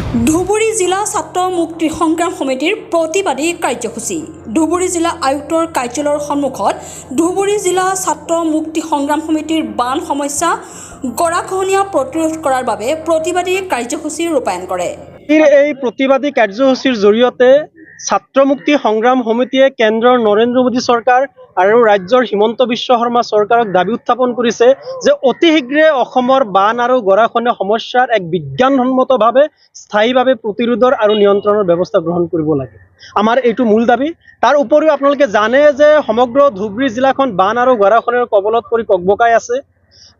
ধুবুৰী জিলা ছাত্ৰ মুক্তি সংগ্ৰাম সমিতিৰ প্ৰতিবাদী কাৰ্যসূচী। ধুবুৰী জিলা আয়ুক্তৰ কাৰ্যালয়ৰ সন্মুখত ধুবুৰী জিলা ছাত্ৰ মুক্তি সংগ্ৰাম সমিতিৰ বান সমস্যা গৰাখহনীয়া প্ৰতিৰোধ কৰাৰ বাবে প্ৰতিবাদী কাৰ্যসূচী ৰূপায়ণ কৰে। এই প্ৰতিবাদী কাৰ্যসূচীৰ জৰিয়তে ছাত্ৰ মুক্তি সংগ্ৰাম সমিতিয়ে কেন্দ্ৰৰ নৰেন্দ্ৰ মোদী চৰকাৰ আৰু ৰাজ্যৰ হিমন্ত বিশ্ব শৰ্মা চৰকাৰক দাবী উত্থাপন কৰিছে যে অতি শীঘ্ৰে অসমৰ বান আৰু গৰাখহনীয়া সমস্যাৰ এক বিজ্ঞানসন্মতভাৱে স্থায়ীভাৱে প্ৰতিৰোধৰ আৰু নিয়ন্ত্ৰণৰ ব্যৱস্থা গ্ৰহণ কৰিব লাগে। আমাৰ এইটো মূল দাবী। তাৰ উপৰিও আপোনালোকে জানে যে সমগ্ৰ ধুবুৰী জিলাখন বান আৰু গৰাখহনীয়াৰ কবলত পৰি ককবকাই আছে।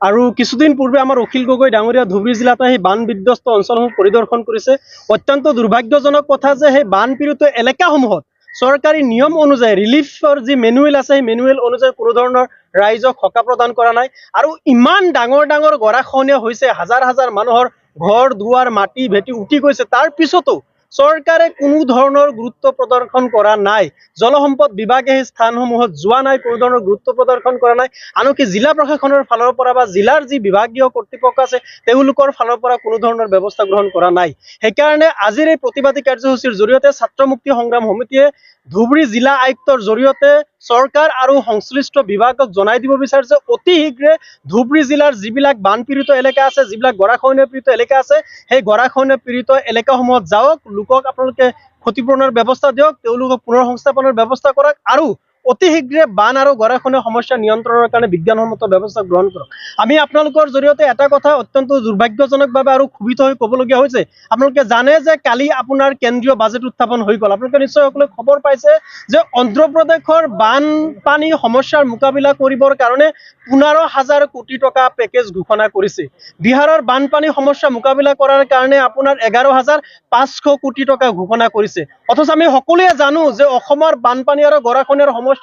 আৰু কিছুদিন পূৰ্বে আমাৰ অখিল গগৈ ডাঙৰীয়া ধুবুৰী জিলাত সেই বান বিধ্বস্ত অঞ্চলসমূহ পৰিদৰ্শন কৰিছে। অত্যন্ত দুৰ্ভাগ্যজনক কথা যে সেই বান পীড়িত এলেকাসমূহত চৰকাৰী নিয়ম অনুযায়ী ৰিলিফৰ যি মেনুৱেল আছে সেই মেনুৱেল অনুযায়ী কোনো ধৰণৰ ৰাইজক সকাহ প্ৰদান কৰা নাই। আৰু ইমান ডাঙৰ ডাঙৰ গৰাখহনীয়া হৈছে, হাজাৰ হাজাৰ মানুহৰ ঘৰ দুৱাৰ মাটি ভেটি উটি গৈছে, তাৰ পিছতো চৰকাৰে কোনো ধৰণৰ গুৰুত্ব প্ৰদৰ্শন কৰা নাই। জলসম্পদ বিভাগে সেই স্থানসমূহত যোৱা নাই, কোনো ধৰণৰ গুৰুত্ব প্ৰদৰ্শন কৰা নাই। আনকি জিলা প্ৰশাসনৰ ফালৰ পৰা বা জিলাৰ যি বিভাগীয় কৰ্তৃপক্ষ আছে তেওঁলোকৰ ফালৰ পৰা কোনো ধৰণৰ ব্যৱস্থা গ্ৰহণ কৰা নাই। সেইকাৰণে আজিৰ এই প্ৰতিবাদী কাৰ্যসূচীৰ জৰিয়তে ছাত্ৰ মুক্তি সংগ্ৰাম সমিতিয়ে ধুবুৰী জিলা আয়ুক্তৰ জৰিয়তে চৰকাৰ আৰু সংশ্লিষ্ট বিভাগক জনাই দিব বিচাৰিছে অতি শীঘ্ৰে ধুবুৰী জিলাৰ যিবিলাক বানপীড়িত এলেকা আছে, যিবিলাক গৰাখহনীয়া পীড়িত এলেকা আছে, সেই গৰাখহনীয়া পীড়িত এলেকাসমূহত যাওক, লোকক আপোনালোকে ক্ষতিপূৰণৰ ব্যৱস্থা দিয়ক, তেওঁলোকক পুনৰ সংস্থাপনৰ ব্যৱস্থা কৰক আৰু অতি শীঘ্ৰে বান আৰু গৰাখহনীয়া সমস্যা নিয়ন্ত্ৰণৰ কাৰণে বিজ্ঞানসন্মত ব্যৱস্থা গ্ৰহণ কৰক। আমি আপোনালোকৰ জৰিয়তে এটা কথা অত্যন্ত দুৰ্ভাগ্যজনকভাৱে আৰু ক্ষোভিত হৈ ক'বলগীয়া হৈছে। আপোনালোকে জানে যে কালি আপোনাৰ কেন্দ্ৰীয় বাজেট উত্থাপন হৈ গ'ল। আপোনালোকে নিশ্চয় সকলোৱে খবৰ পাইছে যে অন্ধ্ৰপ্ৰদেশৰ বানপানী সমস্যাৰ মোকাবিলা কৰিবৰ কাৰণে 15,000 কোটি টকা পেকেজ ঘোষণা কৰিছে। বিহাৰৰ বানপানী সমস্যা মোকাবিলা কৰাৰ কাৰণে আপোনাৰ 11,500 কোটি টকা ঘোষণা কৰিছে। অথচ আমি সকলোৱে জানো যে অসমৰ বানপানী আৰু গৰাখহনীয়াৰ সমস্যাটো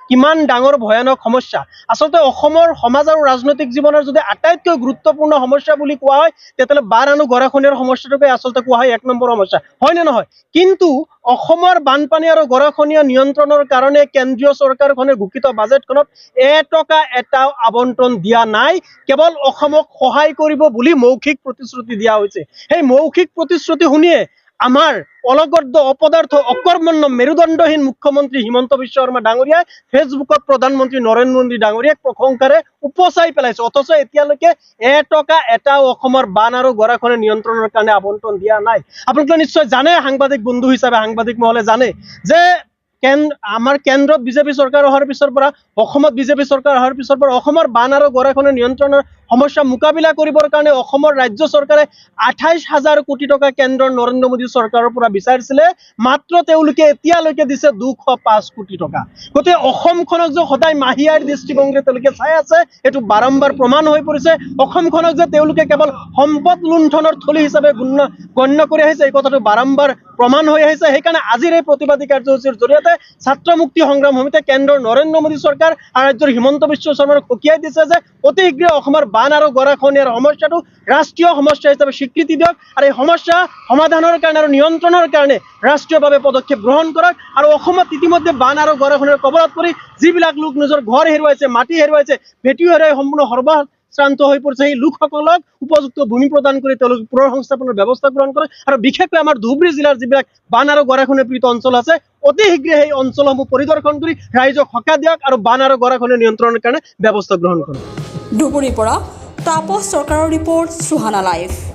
কিমান ডাঙৰ ভয়ানক সমস্যা। আচলতে অসমৰ সমাজ আৰু ৰাজনৈতিক জীৱনৰ যদি আটাইতকৈ গুৰুত্বপূৰ্ণ সমস্যা বুলি কোৱা হয় তেতিয়াহ'লে বান আৰু গৰাখহনীয়াৰ সমস্যাটোকে আচলতে কোৱা হয় 1 নম্বৰ সমস্যা, হয় নে নহয়? কিন্তু অসমৰ বানপানী আৰু গৰাখহনীয়া নিয়ন্ত্ৰণৰ কাৰণে কেন্দ্ৰীয় চৰকাৰখনে ঘোষিত বাজেটখনত এটকা এটাও আবণ্টন দিয়া নাই। কেৱল অসমক সহায় কৰিব বুলি মৌখিক প্ৰতিশ্ৰুতি দিয়া হৈছে। সেই মৌখিক প্ৰতিশ্ৰুতি শুনিয়ে আমাৰ অলগদ্য অপদাৰ্থ অকৰ্মণ্য মেৰুদণ্ডহীন মুখ্যমন্ত্ৰী হিমন্ত বিশ্ব শৰ্মা ডাঙৰীয়াই ফেচবুকত প্ৰধানমন্ত্ৰী নৰেন্দ্ৰ মোদী ডাঙৰীয়াক প্ৰশংসাৰে উপচাই পেলাইছে। অথচ এতিয়ালৈকে এটকা এটাও অসমৰ বান আৰু গৰাখহনীয়া নিয়ন্ত্ৰণৰ কাৰণে আবণ্টন দিয়া নাই। আপোনালোকে নিশ্চয় জানে, সাংবাদিক বন্ধু হিচাপে সাংবাদিক মহলে জানে যে আমাৰ কেন্দ্ৰত বিজেপি চৰকাৰ অহাৰ পিছৰ পৰা, অসমত বিজেপি চৰকাৰ অহাৰ পিছৰ পৰা অসমৰ বান আৰু গৰাখহনীয়া নিয়ন্ত্ৰণৰ সমস্যা মোকাবিলা কৰিবৰ কাৰণে অসমৰ ৰাজ্য চৰকাৰে 28,000 কোটি টকা কেন্দ্ৰৰ নৰেন্দ্ৰ মোদী চৰকাৰৰ পৰা বিচাৰিছিলে। মাত্ৰ তেওঁলোকে এতিয়ালৈকে দিছে 205 কোটি টকা। গতিকে অসমখনক যে সদায় মাহিয়াৰ দৃষ্টিভংগীৰে তেওঁলোকে চাই আছে, এইটো বাৰম্বাৰ প্ৰমাণ হৈ পৰিছে। অসমখনক যে তেওঁলোকে কেৱল সম্পদ লুণ্ঠনৰ থলী হিচাপে গণ্য কৰি আহিছে, এই কথাটো বাৰম্বাৰ প্ৰমাণ হৈ আহিছে। সেইকাৰণে আজিৰ এই প্ৰতিবাদী কাৰ্যসূচীৰ জৰিয়তে ছাত্ৰ মুক্তি সংগ্ৰাম সমিতিয়ে কেন্দ্ৰৰ নৰেন্দ্ৰ মোদী চৰকাৰ আৰু ৰাজ্যৰ হিমন্ত বিশ্ব শৰ্মাক সকীয়াই দিছে যে অতি শীঘ্ৰে অসমৰ বান আৰু গৰাখহনীয়াৰ সমস্যাটো ৰাষ্ট্ৰীয় সমস্যা হিচাপে স্বীকৃতি দিয়ক আৰু এই সমস্যা সমাধানৰ কাৰণে আৰু নিয়ন্ত্ৰণৰ কাৰণে ৰাষ্ট্ৰীয়ভাৱে পদক্ষেপ গ্ৰহণ কৰক। আৰু অসমত ইতিমধ্যে বান আৰু গৰাখহনীয়াৰ কবলত পৰি যিবিলাক লোক নিজৰ ঘৰ হেৰুৱাইছে, মাটি হেৰুৱাইছে, ভেটি হেৰুৱাই সম্পূৰ্ণ সৰ্বশ্ৰান্ত হৈ পৰিছে, সেই লোকসকলক উপযুক্ত ভূমি প্ৰদান কৰি তেওঁলোক পুনৰ সংস্থাপনৰ ব্যৱস্থা গ্ৰহণ কৰে। আৰু বিশেষকৈ আমাৰ ধুবুৰী জিলাৰ যিবিলাক বান আৰু গৰাখহনীয়া পীড়িত অঞ্চল আছে, অতি শীঘ্ৰে সেই অঞ্চলসমূহ পৰিদৰ্শন কৰি ৰাইজক সকাহ দিয়ক আৰু বান আৰু গৰাখহনীয়া নিয়ন্ত্ৰণৰ কাৰণে ব্যৱস্থা গ্ৰহণ কৰক। ধুবুৰীৰ পৰা তাপস চৰকাৰৰ ৰিপৰ্ট, সুহানা লাইভ।